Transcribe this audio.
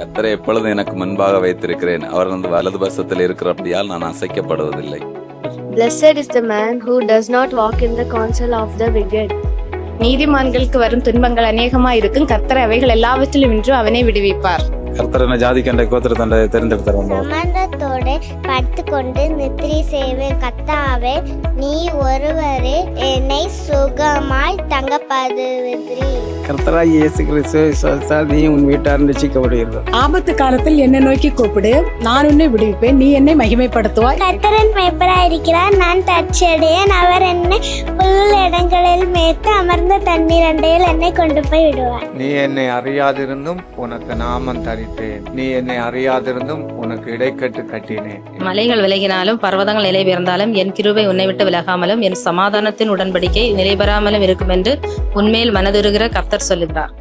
கர்த்தரை எப்பொழுதும் எனக்கு முன்பாக வைத்திருக்கிறேன். அவர் வலது பக்கத்தில் இருக்கிறபடியால் நான் அசைக்கப்படுவதில்லை. Blessed is the man who does not walk in the counsel of the wicked. நீதிமான்களுக்கு வரும் துன்பங்கள் அநேகமாய் இருக்கும். கர்த்தர் அவைகள் எல்லாவற்றிலும் இன்று அவனை விடுவிப்பார். கர்த்தரனை ஜாதிக்கண்டை கோத்திரத்தண்டை தெரிந்தெடுத்தார். சம்பந்தத்தோடு படுத்துக்கொண்டு நித்திரை செய்வேன். கர்த்தாவே, நீ ஒருவரே என்னை சுகமாய் தங்கப்படுவீர். கர்த்தராய் இயேசு கிறிஸ்துவை விசுவாசித்தால் நீ உன் வீட்டார் ரட்சிக்கப்படுகிறது. ஆபத்து காலத்தில் என்னை நோக்கி கூப்பிடு, நான் உன்னை விடுவிப்பேன், நீ என்னை மகிமைப்படுத்துவாய். கர்த்தரின் மேய்ப்பராய் இருக்கிறார், நான் தாட்சியடையேன். அவர் என்னை புல் இடங்களில் மேய்த்து அமர்ந்த தண்ணீர் அண்டையில் என்னை கொண்டு போய் விடுவார். நீ என்னை அறியாதிருந்தும் உனக்கு நாமம் தரித்தேன். நீ என்னை அறியாதிருந்தும் உனக்கு இடைக்கட்டு கட்டினேன். மலைகள் விலகினாலும் பர்வதங்கள் நிலை பெயர்ந்தாலும் என் கிருபை உன்னை விட்டு விலகாமலும் என் சமாதானத்தின் உடன்படிக்கை நிலைபெறாமலும் இருக்கும் என்று உன்மேல் மனதுருகிற கர்த்தர் சொல்லுகிறார்.